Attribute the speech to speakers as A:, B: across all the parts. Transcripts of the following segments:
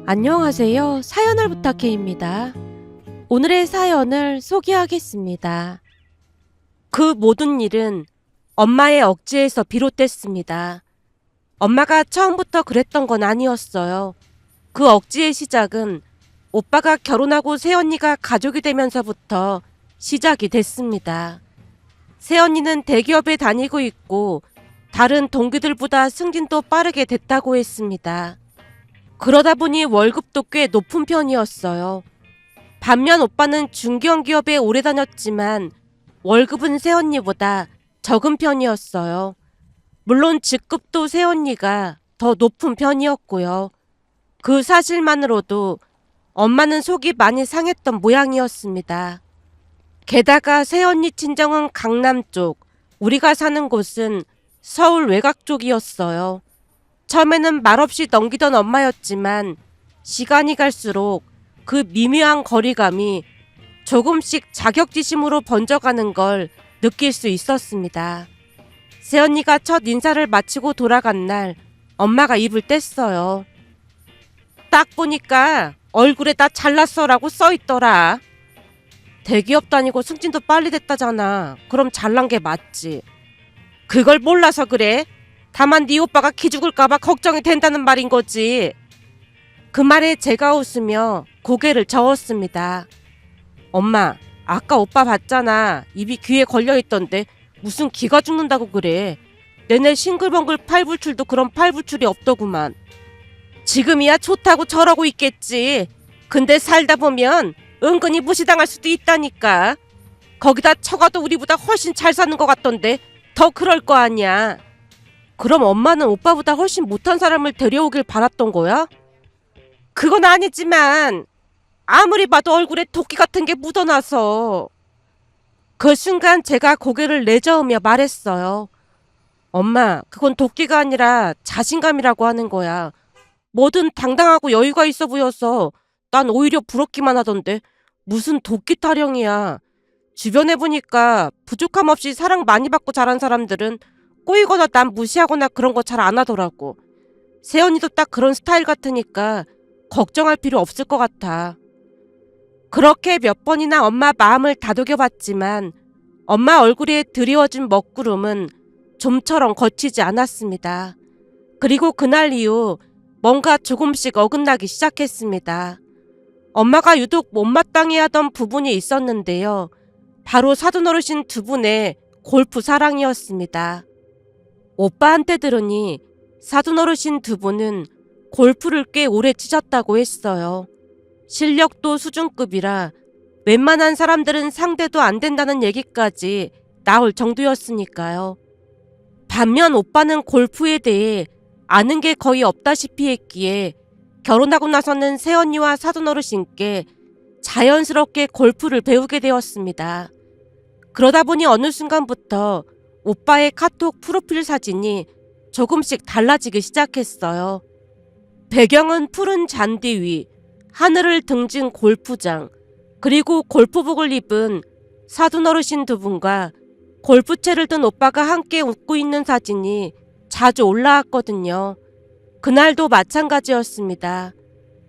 A: 안녕하세요. 사연을 부탁해입니다. 오늘의 사연을 소개하겠습니다. 그 모든 일은 엄마의 억지에서 비롯됐습니다. 엄마가 처음부터 그랬던 건 아니었어요. 그 억지의 시작은 오빠가 결혼하고 새언니가 가족이 되면서부터 시작이 됐습니다. 새언니는 대기업에 다니고 있고 다른 동기들보다 승진도 빠르게 됐다고 했습니다. 그러다 보니 월급도 꽤 높은 편이었어요. 반면 오빠는 중견기업에 오래 다녔지만 월급은 새언니보다 적은 편이었어요. 물론 직급도 새언니가 더 높은 편이었고요. 그 사실만으로도 엄마는 속이 많이 상했던 모양이었습니다. 게다가 새언니 친정은 강남 쪽, 우리가 사는 곳은 서울 외곽 쪽이었어요. 처음에는 말없이 넘기던 엄마였지만 시간이 갈수록 그 미묘한 거리감이 조금씩 자격지심으로 번져가는 걸 느낄 수 있었습니다. 새언니가 첫 인사를 마치고 돌아간 날 엄마가 입을 뗐어요. 딱 보니까 얼굴에 다 잘났어라고 써있더라. 대기업 다니고 승진도 빨리 됐다잖아. 그럼 잘난 게 맞지. 그걸 몰라서 그래? 다만 네 오빠가 기죽을까봐 걱정이 된다는 말인 거지. 그 말에 제가 웃으며 고개를 저었습니다. 엄마, 아까 오빠 봤잖아. 입이 귀에 걸려있던데 무슨 기가 죽는다고 그래. 내내 싱글벙글 팔불출도 그런 팔불출이 없더구만. 지금이야 좋다고 저러고 있겠지. 근데 살다 보면 은근히 무시당할 수도 있다니까. 거기다 처가도 우리보다 훨씬 잘 사는 것 같던데 더 그럴 거 아니야. 그럼 엄마는 오빠보다 훨씬 못한 사람을 데려오길 바랐던 거야? 그건 아니지만 아무리 봐도 얼굴에 도끼 같은 게 묻어나서. 그 순간 제가 고개를 내저으며 말했어요. 엄마, 그건 도끼가 아니라 자신감이라고 하는 거야. 뭐든 당당하고 여유가 있어 보여서 난 오히려 부럽기만 하던데 무슨 도끼 타령이야. 주변에 보니까 부족함 없이 사랑 많이 받고 자란 사람들은 꼬이거나 남 무시하거나 그런 거 잘 안 하더라고. 새언니도 딱 그런 스타일 같으니까 걱정할 필요 없을 것 같아. 그렇게 몇 번이나 엄마 마음을 다독여봤지만 엄마 얼굴에 드리워진 먹구름은 좀처럼 거치지 않았습니다. 그리고 그날 이후 뭔가 조금씩 어긋나기 시작했습니다. 엄마가 유독 못마땅해하던 부분이 있었는데요. 바로 사돈어르신 두 분의 골프 사랑이었습니다. 오빠한테 들으니 사돈어르신 두 분은 골프를 꽤 오래 치셨다고 했어요. 실력도 수준급이라 웬만한 사람들은 상대도 안 된다는 얘기까지 나올 정도였으니까요. 반면 오빠는 골프에 대해 아는 게 거의 없다시피 했기에 결혼하고 나서는 새언니와 사돈어르신께 자연스럽게 골프를 배우게 되었습니다. 그러다 보니 어느 순간부터 오빠의 카톡 프로필 사진이 조금씩 달라지기 시작했어요. 배경은 푸른 잔디 위, 하늘을 등진 골프장, 그리고 골프복을 입은 사돈어르신 두 분과 골프채를 든 오빠가 함께 웃고 있는 사진이 자주 올라왔거든요. 그날도 마찬가지였습니다.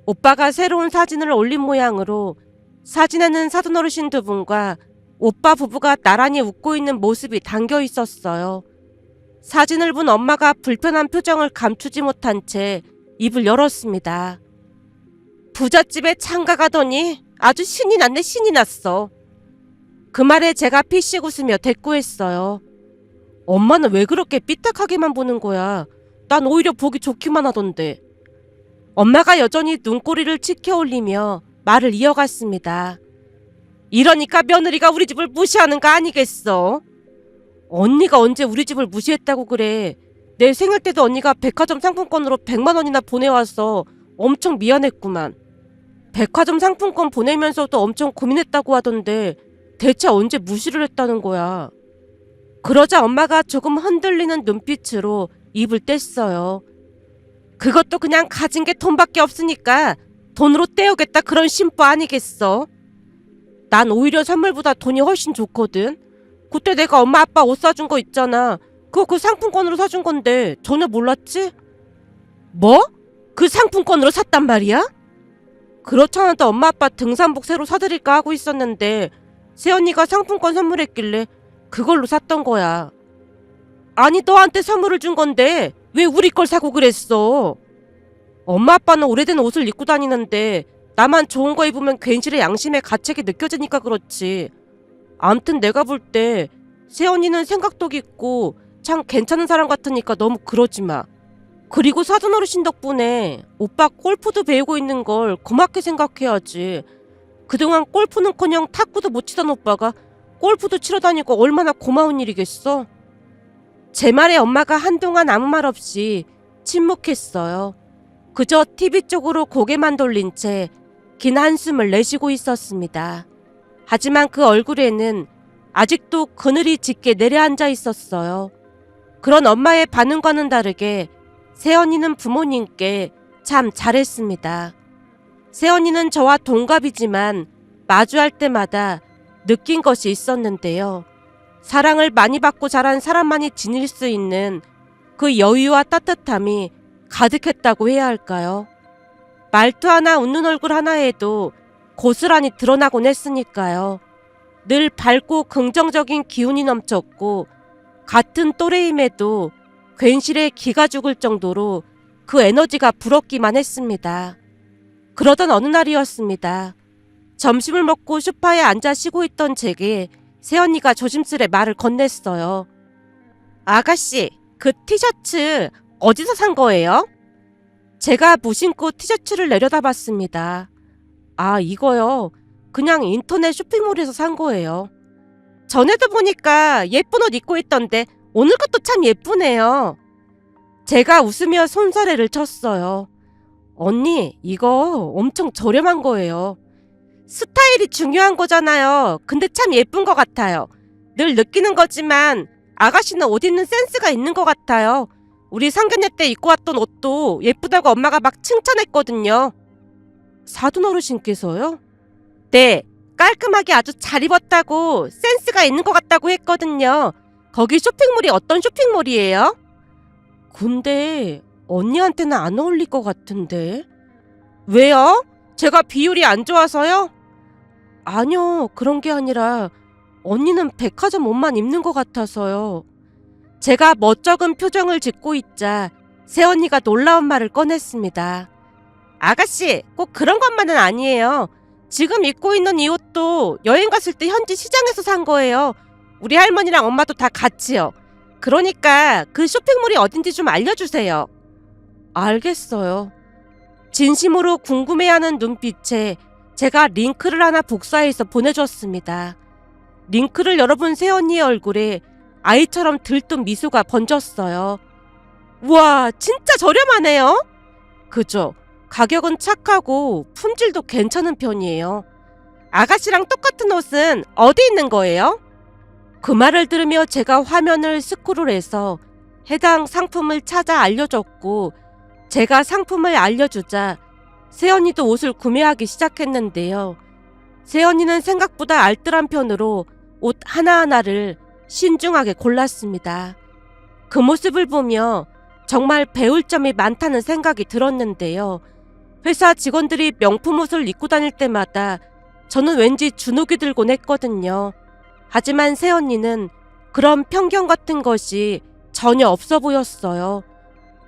A: 오빠가 새로운 사진을 올린 모양으로 사진에는 사돈어르신 두 분과 오빠 부부가 나란히 웃고 있는 모습이 담겨 있었어요. 사진을 본 엄마가 불편한 표정을 감추지 못한 채 입을 열었습니다. 부잣집에 장가 가더니 아주 신이 났네, 신이 났어. 그 말에 제가 피식 웃으며 대꾸했어요. 엄마는 왜 그렇게 삐딱하게만 보는 거야? 난 오히려 보기 좋기만 하던데. 엄마가 여전히 눈꼬리를 치켜 올리며 말을 이어갔습니다. 이러니까 며느리가 우리 집을 무시하는 거 아니겠어? 언니가 언제 우리 집을 무시했다고 그래. 내 생일 때도 언니가 백화점 상품권으로 100만 원이나 보내와서 엄청 미안했구만. 백화점 상품권 보내면서도 엄청 고민했다고 하던데 대체 언제 무시를 했다는 거야. 그러자 엄마가 조금 흔들리는 눈빛으로 입을 뗐어요. 그것도 그냥 가진 게 돈밖에 없으니까 돈으로 때우겠다 그런 심보 아니겠어? 난 오히려 선물보다 돈이 훨씬 좋거든. 그때 내가 엄마 아빠 옷 사준 거 있잖아. 그거 그 상품권으로 사준 건데 전혀 몰랐지? 뭐? 그 상품권으로 샀단 말이야? 그렇잖아도 엄마 아빠 등산복 새로 사드릴까 하고 있었는데 새언니가 상품권 선물했길래 그걸로 샀던 거야. 아니 너한테 선물을 준 건데 왜 우리 걸 사고 그랬어? 엄마 아빠는 오래된 옷을 입고 다니는데 나만 좋은 거 입으면 괜시리 양심의 가책이 느껴지니까 그렇지. 암튼 내가 볼 때 새언니는 생각도 깊고 참 괜찮은 사람 같으니까 너무 그러지 마. 그리고 사돈 어르신 덕분에 오빠 골프도 배우고 있는 걸 고맙게 생각해야지. 그동안 골프는커녕 탁구도 못 치던 오빠가 골프도 치러 다니고 얼마나 고마운 일이겠어. 제 말에 엄마가 한동안 아무 말 없이 침묵했어요. 그저 TV 쪽으로 고개만 돌린 채 긴 한숨을 내쉬고 있었습니다. 하지만 그 얼굴에는 아직도 그늘이 짙게 내려앉아 있었어요. 그런 엄마의 반응과는 다르게 새언니는 부모님께 참 잘했습니다. 새언니는 저와 동갑이지만 마주할 때마다 느낀 것이 있었는데요. 사랑을 많이 받고 자란 사람만이 지닐 수 있는 그 여유와 따뜻함이 가득했다고 해야 할까요? 말투 하나 웃는 얼굴 하나에도 고스란히 드러나곤 했으니까요. 늘 밝고 긍정적인 기운이 넘쳤고 같은 또래임에도 괜시레 기가 죽을 정도로 그 에너지가 불었기만 했습니다. 그러던 어느 날이었습니다. 점심을 먹고 소파에 앉아 쉬고 있던 제게 새언니가 조심스레 말을 건넸어요. 아가씨, 그 티셔츠 어디서 산 거예요? 제가 무심코 티셔츠를 내려다봤습니다. 아, 이거요. 그냥 인터넷 쇼핑몰에서 산 거예요. 전에도 보니까 예쁜 옷 입고 있던데 오늘 것도 참 예쁘네요. 제가 웃으며 손사래를 쳤어요. 언니, 이거 엄청 저렴한 거예요. 스타일이 중요한 거잖아요. 근데 참 예쁜 것 같아요. 늘 느끼는 거지만 아가씨는 옷 입는 센스가 있는 것 같아요. 우리 상견례 때 입고 왔던 옷도 예쁘다고 엄마가 막 칭찬했거든요. 사돈 어르신께서요? 네, 깔끔하게 아주 잘 입었다고 센스가 있는 것 같다고 했거든요. 거기 쇼핑몰이 어떤 쇼핑몰이에요? 근데 언니한테는 안 어울릴 것 같은데. 왜요? 제가 비율이 안 좋아서요? 아니요, 그런 게 아니라 언니는 백화점 옷만 입는 것 같아서요. 제가 멋쩍은 표정을 짓고 있자 새언니가 놀라운 말을 꺼냈습니다. 아가씨, 꼭 그런 것만은 아니에요. 지금 입고 있는 이 옷도 여행 갔을 때 현지 시장에서 산 거예요. 우리 할머니랑 엄마도 다 같이요. 그러니까 그 쇼핑몰이 어딘지 좀 알려주세요. 알겠어요. 진심으로 궁금해하는 눈빛에 제가 링크를 하나 복사해서 보내줬습니다. 링크를 열어본 새언니의 얼굴에 아이처럼 들뜬 미소가 번졌어요. 우와, 진짜 저렴하네요. 그죠? 가격은 착하고 품질도 괜찮은 편이에요. 아가씨랑 똑같은 옷은 어디 있는 거예요? 그 말을 들으며 제가 화면을 스크롤해서 해당 상품을 찾아 알려줬고 제가 상품을 알려주자 새언니도 옷을 구매하기 시작했는데요. 새언니는 생각보다 알뜰한 편으로 옷 하나하나를 신중하게 골랐습니다. 그 모습을 보며 정말 배울 점이 많다는 생각이 들었는데요. 회사 직원들이 명품 옷을 입고 다닐 때마다 저는 왠지 주눅이 들곤 했거든요. 하지만 새언니는 그런 편견 같은 것이 전혀 없어 보였어요.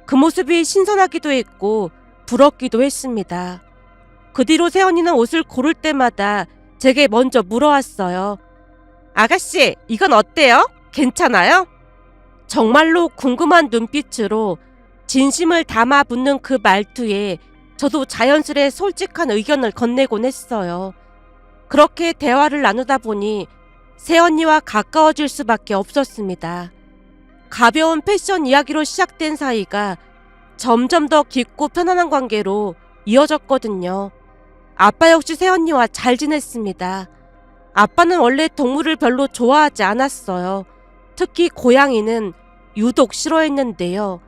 A: 그 모습이 신선하기도 했고 부럽기도 했습니다. 그 뒤로 새언니는 옷을 고를 때마다 제게 먼저 물어왔어요. 아가씨, 이건 어때요? 괜찮아요? 정말로 궁금한 눈빛으로 진심을 담아 묻는 그 말투에 저도 자연스레 솔직한 의견을 건네곤 했어요. 그렇게 대화를 나누다 보니 새언니와 가까워질 수밖에 없었습니다. 가벼운 패션 이야기로 시작된 사이가 점점 더 깊고 편안한 관계로 이어졌거든요. 아빠 역시 새언니와 잘 지냈습니다. 아빠는 원래 동물을 별로 좋아하지 않았어요. 특히 고양이는 유독 싫어했는데요.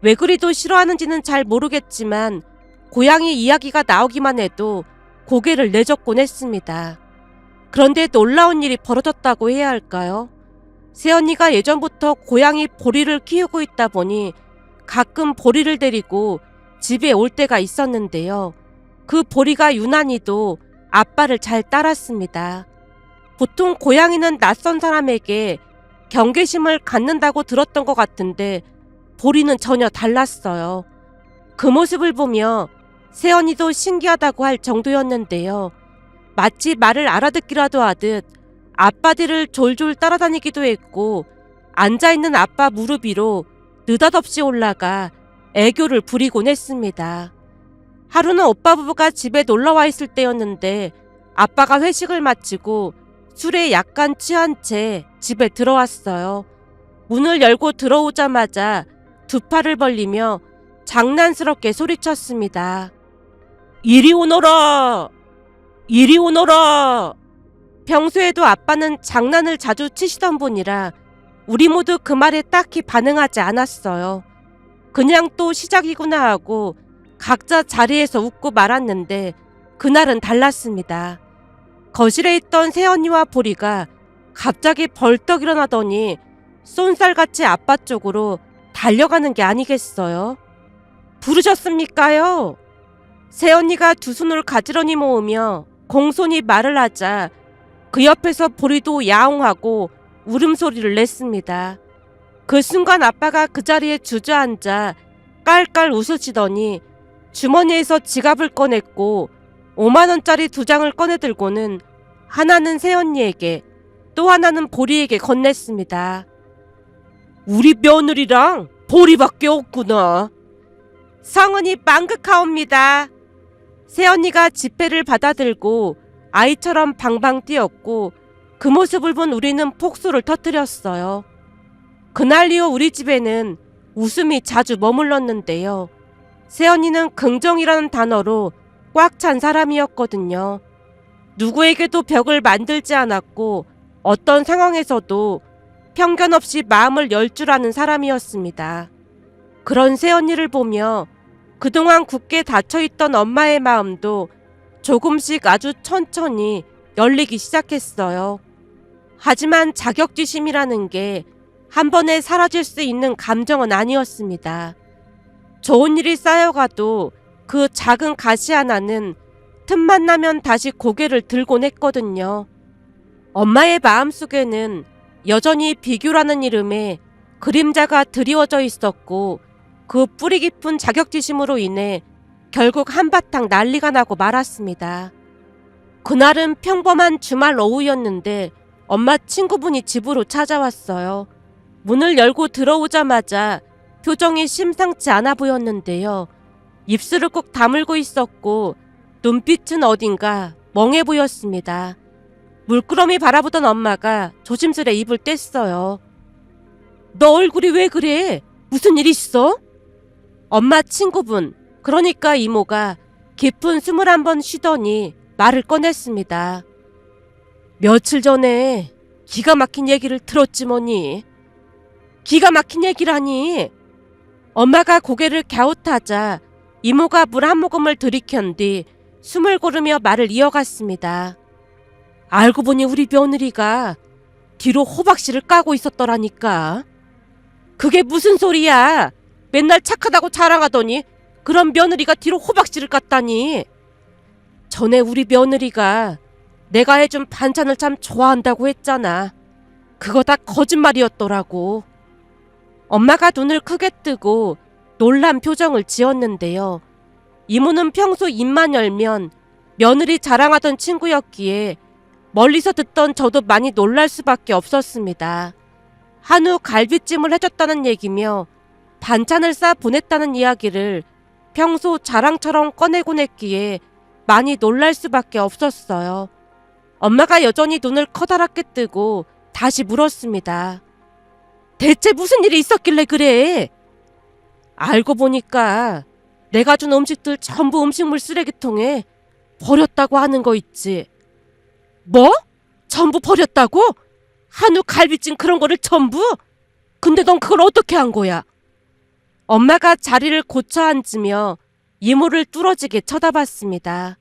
A: 왜 그리도 싫어하는지는 잘 모르겠지만 고양이 이야기가 나오기만 해도 고개를 내젓곤 했습니다. 그런데 놀라운 일이 벌어졌다고 해야 할까요? 새언니가 예전부터 고양이 보리를 키우고 있다 보니 가끔 보리를 데리고 집에 올 때가 있었는데요. 그 보리가 유난히도 아빠를 잘 따랐습니다. 보통 고양이는 낯선 사람에게 경계심을 갖는다고 들었던 것 같은데 보리는 전혀 달랐어요. 그 모습을 보며 세연이도 신기하다고 할 정도였는데요. 마치 말을 알아듣기라도 하듯 아빠 뒤를 졸졸 따라다니기도 했고 앉아있는 아빠 무릎 위로 느닷없이 올라가 애교를 부리곤 했습니다. 하루는 오빠 부부가 집에 놀러와 있을 때였는데 아빠가 회식을 마치고 술에 약간 취한 채 집에 들어왔어요. 문을 열고 들어오자마자 두 팔을 벌리며 장난스럽게 소리쳤습니다. 이리 오너라! 이리 오너라! 평소에도 아빠는 장난을 자주 치시던 분이라 우리 모두 그 말에 딱히 반응하지 않았어요. 그냥 또 시작이구나 하고 각자 자리에서 웃고 말았는데 그날은 달랐습니다. 거실에 있던 새언니와 보리가 갑자기 벌떡 일어나더니 쏜살같이 아빠 쪽으로 달려가는 게 아니겠어요? 부르셨습니까요? 새언니가 두 손을 가지런히 모으며 공손히 말을 하자 그 옆에서 보리도 야옹하고 울음소리를 냈습니다. 그 순간 아빠가 그 자리에 주저앉아 깔깔 웃으시더니 주머니에서 지갑을 꺼냈고 5만원짜리 2장을 꺼내들고는 하나는 새언니에게 또 하나는 보리에게 건넸습니다. 우리 며느리랑 보리밖에 없구나. 성은이 망극하옵니다. 새언니가 지폐를 받아들고 아이처럼 방방 뛰었고 그 모습을 본 우리는 폭소를 터뜨렸어요. 그날 이후 우리 집에는 웃음이 자주 머물렀는데요. 새언니는 긍정이라는 단어로 꽉 찬 사람이었거든요. 누구에게도 벽을 만들지 않았고 어떤 상황에서도 편견 없이 마음을 열 줄 아는 사람이었습니다. 그런 새언니를 보며 그동안 굳게 닫혀있던 엄마의 마음도 조금씩 아주 천천히 열리기 시작했어요. 하지만 자격지심이라는 게 한 번에 사라질 수 있는 감정은 아니었습니다. 좋은 일이 쌓여가도 그 작은 가시 하나는 틈만 나면 다시 고개를 들곤 했거든요. 엄마의 마음속에는 여전히 비교라는 이름에 그림자가 드리워져 있었고 그 뿌리 깊은 자격지심으로 인해 결국 한바탕 난리가 나고 말았습니다. 그날은 평범한 주말 오후였는데 엄마 친구분이 집으로 찾아왔어요. 문을 열고 들어오자마자 표정이 심상치 않아 보였는데요. 입술을 꼭 다물고 있었고 눈빛은 어딘가 멍해 보였습니다. 물끄러미 바라보던 엄마가 조심스레 입을 뗐어요. 너 얼굴이 왜 그래? 무슨 일 있어? 엄마 친구분, 그러니까 이모가 깊은 숨을 한번 쉬더니 말을 꺼냈습니다. 며칠 전에 기가 막힌 얘기를 들었지 뭐니. 기가 막힌 얘기라니. 엄마가 고개를 갸웃하자 이모가 물 한 모금을 들이켠 뒤 숨을 고르며 말을 이어갔습니다. 알고 보니 우리 며느리가 뒤로 호박씨를 까고 있었더라니까. 그게 무슨 소리야? 맨날 착하다고 자랑하더니 그런 며느리가 뒤로 호박씨를 깠다니. 전에 우리 며느리가 내가 해준 반찬을 참 좋아한다고 했잖아. 그거 다 거짓말이었더라고. 엄마가 눈을 크게 뜨고 놀란 표정을 지었는데요. 이모는 평소 입만 열면 며느리 자랑하던 친구였기에 멀리서 듣던 저도 많이 놀랄 수밖에 없었습니다. 한우 갈비찜을 해줬다는 얘기며 반찬을 싸 보냈다는 이야기를 평소 자랑처럼 꺼내곤 했기에 많이 놀랄 수밖에 없었어요. 엄마가 여전히 눈을 커다랗게 뜨고 다시 물었습니다. 대체 무슨 일이 있었길래 그래? 알고 보니까 내가 준 음식들 전부 음식물 쓰레기통에 버렸다고 하는 거 있지. 뭐? 전부 버렸다고? 한우 갈비찜 그런 거를 전부? 근데 넌 그걸 어떻게 한 거야? 엄마가 자리를 고쳐 앉으며 이모를 뚫어지게 쳐다봤습니다.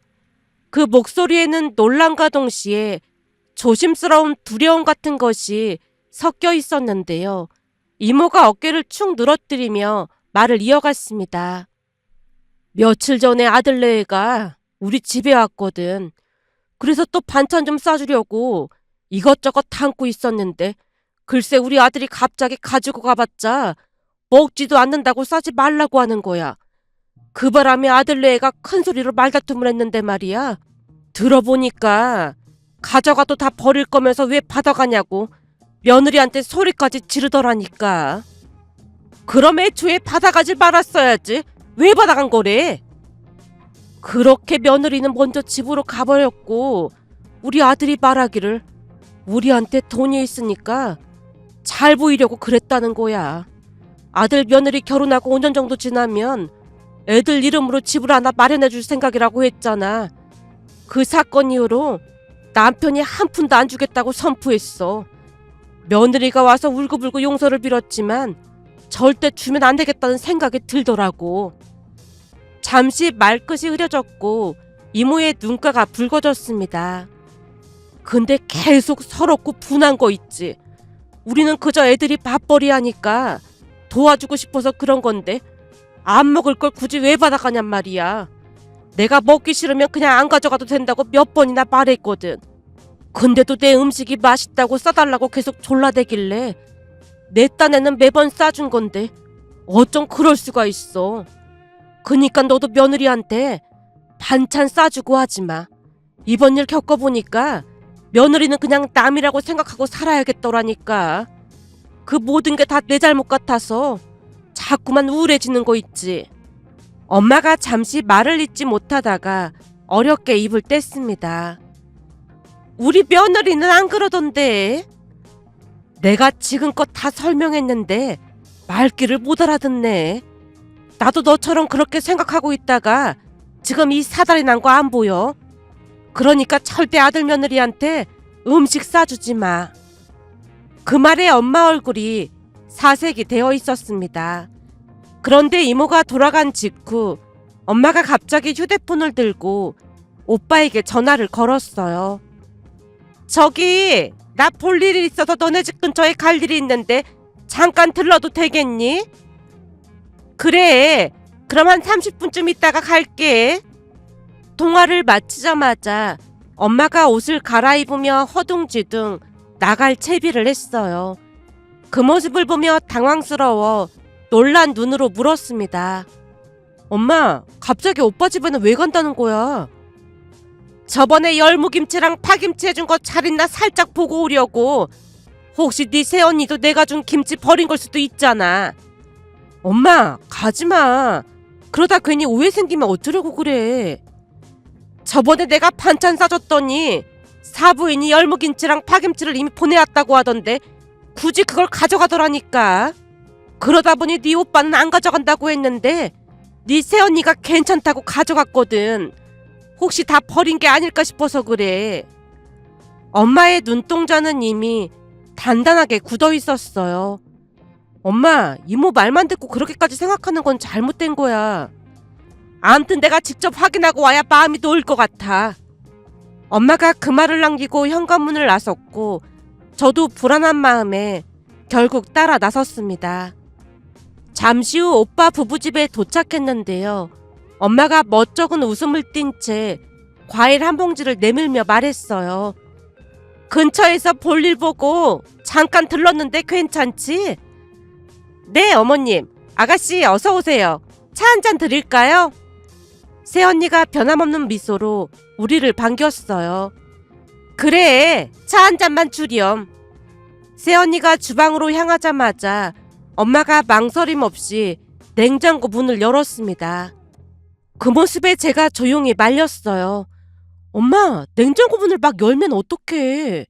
A: 그 목소리에는 놀람과 동시에 조심스러운 두려움 같은 것이 섞여 있었는데요. 이모가 어깨를 축 늘어뜨리며 말을 이어갔습니다. 며칠 전에 아들네가 우리 집에 왔거든. 그래서 또 반찬 좀 싸주려고 이것저것 담고 있었는데 글쎄 우리 아들이 갑자기 가지고 가봤자 먹지도 않는다고 싸지 말라고 하는 거야. 그 바람에 아들네가 큰 소리로 말다툼을 했는데 말이야. 들어보니까 가져가도 다 버릴 거면서 왜 받아가냐고 며느리한테 소리까지 지르더라니까. 그럼 애초에 받아가질 말았어야지. 왜 받아간 거래? 그렇게 며느리는 먼저 집으로 가버렸고 우리 아들이 말하기를 우리한테 돈이 있으니까 잘 보이려고 그랬다는 거야. 아들 며느리 결혼하고 5년 정도 지나면 애들 이름으로 집을 하나 마련해 줄 생각이라고 했잖아. 그 사건 이후로 남편이 한 푼도 안 주겠다고 선포했어. 며느리가 와서 울고불고 용서를 빌었지만 절대 주면 안 되겠다는 생각이 들더라고. 잠시 말끝이 흐려졌고 이모의 눈가가 붉어졌습니다. 근데 계속 서럽고 분한 거 있지. 우리는 그저 애들이 밥벌이 하니까 도와주고 싶어서 그런 건데 안 먹을 걸 굳이 왜 받아가냔 말이야. 내가 먹기 싫으면 그냥 안 가져가도 된다고 몇 번이나 말했거든. 근데도 내 음식이 맛있다고 싸달라고 계속 졸라대길래 내 딴에는 매번 싸준 건데 어쩜 그럴 수가 있어. 그니까 너도 며느리한테 반찬 싸주고 하지마. 이번 일 겪어보니까 며느리는 그냥 남이라고 생각하고 살아야겠더라니까. 그 모든 게 다 내 잘못 같아서 자꾸만 우울해지는 거 있지. 엄마가 잠시 말을 잇지 못하다가 어렵게 입을 뗐습니다. 우리 며느리는 안 그러던데. 내가 지금껏 다 설명했는데 말귀를 못 알아듣네. 나도 너처럼 그렇게 생각하고 있다가 지금 이 사달이 난 거 안 보여? 그러니까 절대 아들 며느리한테 음식 싸주지 마. 그 말에 엄마 얼굴이 사색이 되어 있었습니다. 그런데 이모가 돌아간 직후 엄마가 갑자기 휴대폰을 들고 오빠에게 전화를 걸었어요. 저기 나 볼 일이 있어서 너네 집 근처에 갈 일이 있는데 잠깐 들러도 되겠니? 그래, 그럼 한 30분쯤 있다가 갈게. 통화를 마치자마자 엄마가 옷을 갈아입으며 허둥지둥 나갈 채비를 했어요. 그 모습을 보며 당황스러워 놀란 눈으로 물었습니다. 엄마, 갑자기 오빠 집에는 왜 간다는 거야? 저번에 열무김치랑 파김치 해준 거 잘 있나 살짝 보고 오려고. 혹시 네 새언니도 내가 준 김치 버린 걸 수도 있잖아. 엄마, 가지마. 그러다 괜히 오해 생기면 어쩌려고 그래. 저번에 내가 반찬 싸줬더니 사부인이 열무김치랑 파김치를 이미 보내왔다고 하던데 굳이 그걸 가져가더라니까. 그러다 보니 네 오빠는 안 가져간다고 했는데 네 새언니가 괜찮다고 가져갔거든. 혹시 다 버린 게 아닐까 싶어서 그래. 엄마의 눈동자는 이미 단단하게 굳어 있었어요. 엄마, 이모 말만 듣고 그렇게까지 생각하는 건 잘못된 거야. 암튼 내가 직접 확인하고 와야 마음이 놓을 것 같아. 엄마가 그 말을 남기고 현관문을 나섰고 저도 불안한 마음에 결국 따라 나섰습니다. 잠시 후 오빠 부부집에 도착했는데요. 엄마가 멋쩍은 웃음을 띤 채 과일 한 봉지를 내밀며 말했어요. 근처에서 볼일 보고 잠깐 들렀는데 괜찮지? 네, 어머님. 아가씨 어서 오세요. 차 한 잔 드릴까요? 새언니가 변함없는 미소로 우리를 반겼어요. 그래, 차 한 잔만 주렴. 새언니가 주방으로 향하자마자 엄마가 망설임 없이 냉장고 문을 열었습니다. 그 모습에 제가 조용히 말렸어요. 엄마, 냉장고 문을 막 열면 어떡해.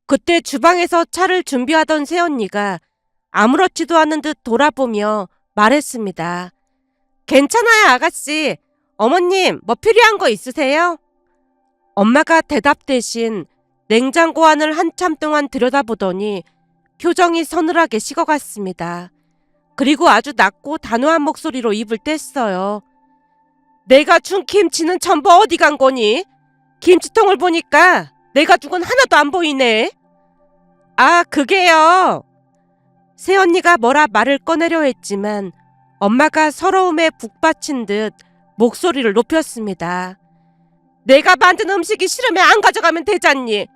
A: 그때 주방에서 차를 준비하던 새언니가 아무렇지도 않은 듯 돌아보며 말했습니다. 괜찮아요, 아가씨. 어머님, 뭐 필요한 거 있으세요? 엄마가 대답 대신 냉장고 안을 한참 동안 들여다보더니 표정이 서늘하게 식어갔습니다. 그리고 아주 낮고 단호한 목소리로 입을 뗐어요. 내가 준 김치는 전부 어디 간 거니? 김치통을 보니까 내가 준 건 하나도 안 보이네. 아, 그게요. 새언니가 뭐라 말을 꺼내려 했지만 엄마가 서러움에 북받친 듯 목소리를 높였습니다. 내가 만든 음식이 싫으면 안 가져가면 되잖니.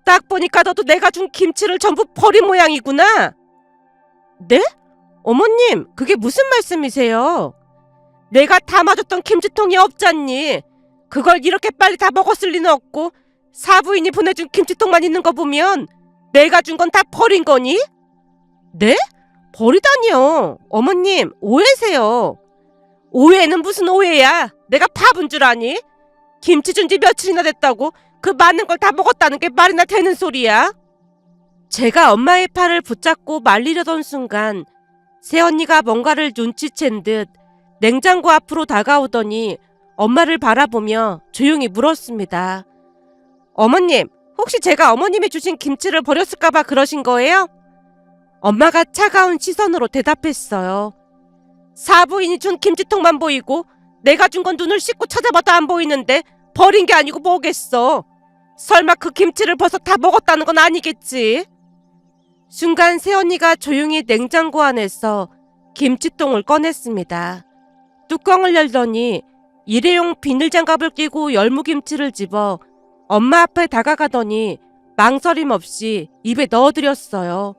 A: 딱 보니까 너도 내가 준 김치를 전부 버린 모양이구나. 네? 어머님, 그게 무슨 말씀이세요? 내가 담아줬던 김치통이 없잖니. 그걸 이렇게 빨리 다 먹었을 리는 없고 사부인이 보내준 김치통만 있는 거 보면 내가 준 건 다 버린 거니? 네? 버리다니요. 어머님, 오해세요. 오해는 무슨 오해야? 내가 바본 줄 아니? 김치 준 지 며칠이나 됐다고 그 많은 걸 다 먹었다는 게 말이나 되는 소리야? 제가 엄마의 팔을 붙잡고 말리려던 순간 새언니가 뭔가를 눈치챈 듯 냉장고 앞으로 다가오더니 엄마를 바라보며 조용히 물었습니다. 어머님, 혹시 제가 어머님이 주신 김치를 버렸을까봐 그러신 거예요? 엄마가 차가운 시선으로 대답했어요. 사부인이 준 김치통만 보이고 내가 준 건 눈을 씻고 찾아봐도 안 보이는데 버린 게 아니고 뭐겠어. 설마 그 김치를 벌써 다 먹었다는 건 아니겠지? 순간 새언니가 조용히 냉장고 안에서 김치통을 꺼냈습니다. 뚜껑을 열더니 일회용 비닐장갑을 끼고 열무김치를 집어 엄마 앞에 다가가더니 망설임 없이 입에 넣어드렸어요.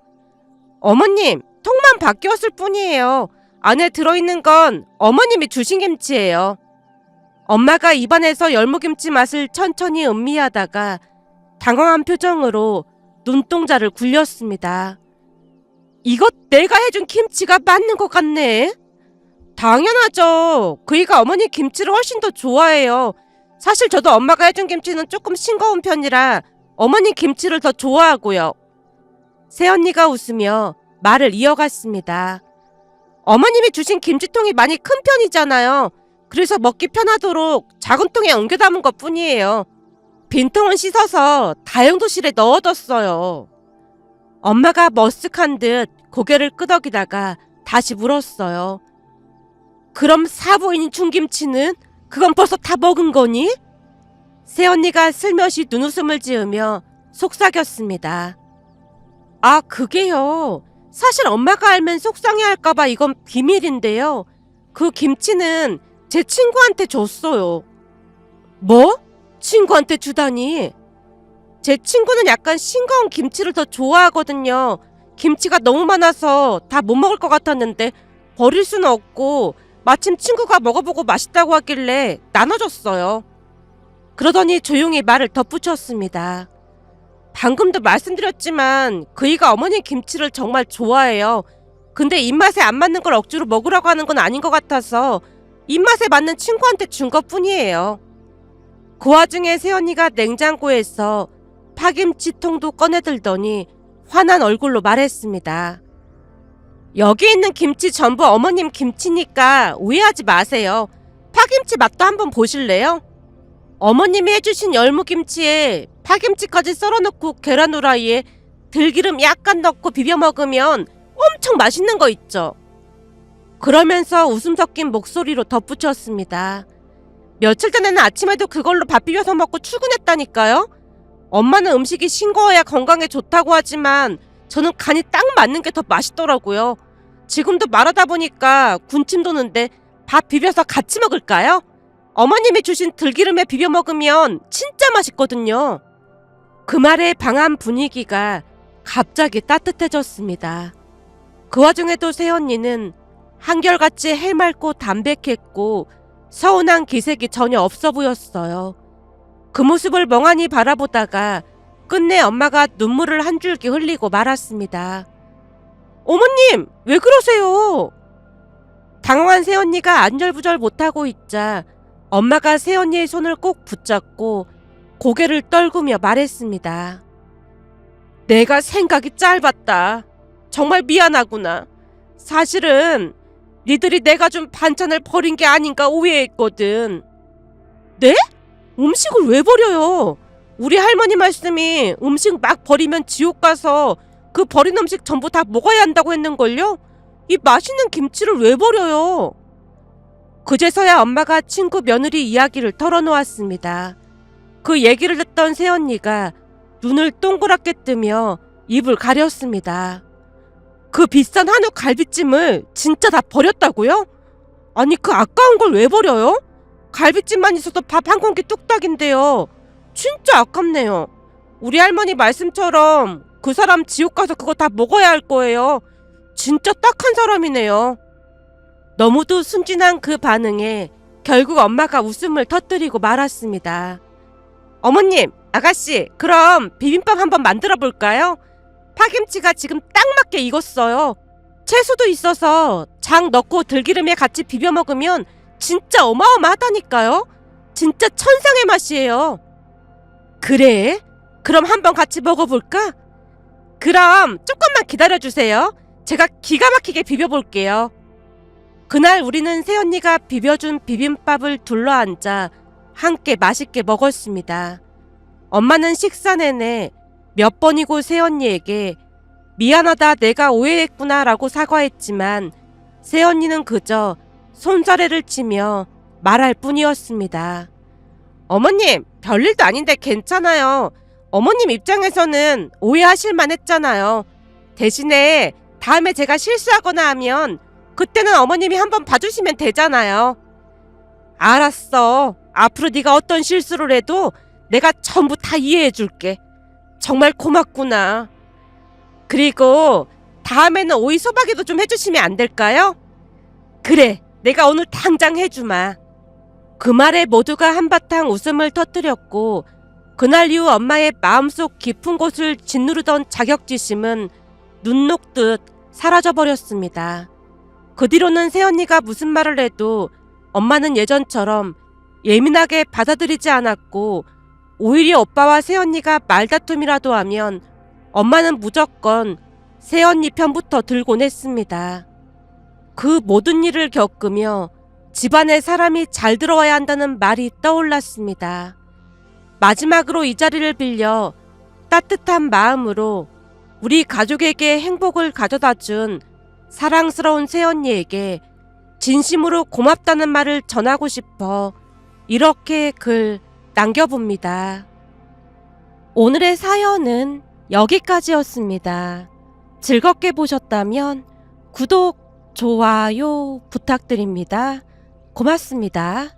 A: 어머님, 통만 바뀌었을 뿐이에요. 안에 들어있는 건 어머님이 주신 김치예요. 엄마가 입안에서 열무김치 맛을 천천히 음미하다가 당황한 표정으로 눈동자를 굴렸습니다. 이거 내가 해준 김치가 맞는 것 같네. 당연하죠. 그이가 어머니 김치를 훨씬 더 좋아해요. 사실 저도 엄마가 해준 김치는 조금 싱거운 편이라 어머니 김치를 더 좋아하고요. 새언니가 웃으며 말을 이어갔습니다. 어머님이 주신 김치통이 많이 큰 편이잖아요. 그래서 먹기 편하도록 작은 통에 옮겨 담은 것 뿐이에요. 빈통은 씻어서 다용도실에 넣어뒀어요. 엄마가 머쓱한 듯 고개를 끄덕이다가 다시 물었어요. 그럼 사부인이 준 김치는 그건 벌써 다 먹은 거니? 새언니가 슬며시 눈웃음을 지으며 속삭였습니다. 아, 그게요. 사실 엄마가 알면 속상해할까봐 이건 비밀인데요. 그 김치는 제 친구한테 줬어요. 뭐? 친구한테 주다니? 제 친구는 약간 싱거운 김치를 더 좋아하거든요. 김치가 너무 많아서 다 못 먹을 것 같았는데 버릴 수는 없고 마침 친구가 먹어보고 맛있다고 하길래 나눠줬어요. 그러더니 조용히 말을 덧붙였습니다. 방금도 말씀드렸지만 그이가 어머니 김치를 정말 좋아해요. 근데 입맛에 안 맞는 걸 억지로 먹으라고 하는 건 아닌 것 같아서 입맛에 맞는 친구한테 준 것뿐이에요. 그 와중에 새언니가 냉장고에서 파김치통도 꺼내들더니 화난 얼굴로 말했습니다. 여기 있는 김치 전부 어머님 김치니까 오해하지 마세요. 파김치 맛도 한번 보실래요? 어머님이 해주신 열무김치에 파김치까지 썰어놓고 계란 후라이에 들기름 약간 넣고 비벼 먹으면 엄청 맛있는 거 있죠. 그러면서 웃음 섞인 목소리로 덧붙였습니다. 며칠 전에는 아침에도 그걸로 밥 비벼서 먹고 출근했다니까요. 엄마는 음식이 싱거워야 건강에 좋다고 하지만 저는 간이 딱 맞는 게 더 맛있더라고요. 지금도 말하다 보니까 군침 도는데 밥 비벼서 같이 먹을까요? 어머님이 주신 들기름에 비벼 먹으면 진짜 맛있거든요. 그 말에 방한 분위기가 갑자기 따뜻해졌습니다. 그 와중에도 새언니는 한결같이 해맑고 담백했고 서운한 기색이 전혀 없어 보였어요. 그 모습을 멍하니 바라보다가 끝내 엄마가 눈물을 한 줄기 흘리고 말았습니다. 어머님, 왜 그러세요? 당황한 새언니가 안절부절 못하고 있자 엄마가 새언니의 손을 꼭 붙잡고 고개를 떨구며 말했습니다. 내가 생각이 짧았다. 정말 미안하구나. 사실은 니들이 내가 준 반찬을 버린 게 아닌가 오해했거든. 네? 음식을 왜 버려요? 우리 할머니 말씀이 음식 막 버리면 지옥 가서 그 버린 음식 전부 다 먹어야 한다고 했는걸요? 이 맛있는 김치를 왜 버려요? 그제서야 엄마가 친구 며느리 이야기를 털어놓았습니다. 그 얘기를 듣던 새언니가 눈을 동그랗게 뜨며 입을 가렸습니다. 그 비싼 한우 갈비찜을 진짜 다 버렸다고요? 아니 그 아까운 걸 왜 버려요? 갈비찜만 있어도 밥 한 공기 뚝딱인데요. 진짜 아깝네요. 우리 할머니 말씀처럼 그 사람 지옥 가서 그거 다 먹어야 할 거예요. 진짜 딱한 사람이네요. 너무도 순진한 그 반응에 결국 엄마가 웃음을 터뜨리고 말았습니다. 어머님, 아가씨, 그럼 비빔밥 한번 만들어 볼까요? 파김치가 지금 딱 맞게 익었어요. 채소도 있어서 장 넣고 들기름에 같이 비벼 먹으면 진짜 어마어마하다니까요. 진짜 천상의 맛이에요. 그래? 그럼 한번 같이 먹어볼까? 그럼 조금만 기다려주세요. 제가 기가 막히게 비벼볼게요. 그날 우리는 새언니가 비벼준 비빔밥을 둘러앉아 함께 맛있게 먹었습니다. 엄마는 식사 내내 몇 번이고 새언니에게 미안하다 내가 오해했구나 라고 사과했지만 새언니는 그저 손사래를 치며 말할 뿐이었습니다. 어머님, 별일도 아닌데 괜찮아요. 어머님 입장에서는 오해하실만 했잖아요. 대신에 다음에 제가 실수하거나 하면 그때는 어머님이 한번 봐주시면 되잖아요. 알았어. 앞으로 네가 어떤 실수를 해도 내가 전부 다 이해해줄게. 정말 고맙구나. 그리고 다음에는 오이 소박이도 좀 해주시면 안 될까요? 그래, 내가 오늘 당장 해주마. 그 말에 모두가 한바탕 웃음을 터뜨렸고 그날 이후 엄마의 마음속 깊은 곳을 짓누르던 자격지심은 눈 녹듯 사라져버렸습니다. 그 뒤로는 새언니가 무슨 말을 해도 엄마는 예전처럼 예민하게 받아들이지 않았고 오히려 오빠와 새언니가 말다툼이라도 하면 엄마는 무조건 새언니 편부터 들곤 했습니다. 그 모든 일을 겪으며 집안에 사람이 잘 들어와야 한다는 말이 떠올랐습니다. 마지막으로 이 자리를 빌려 따뜻한 마음으로 우리 가족에게 행복을 가져다 준 사랑스러운 새언니에게 진심으로 고맙다는 말을 전하고 싶어 이렇게 글 남겨봅니다. 오늘의 사연은 여기까지였습니다. 즐겁게 보셨다면 구독, 좋아요 부탁드립니다. 고맙습니다.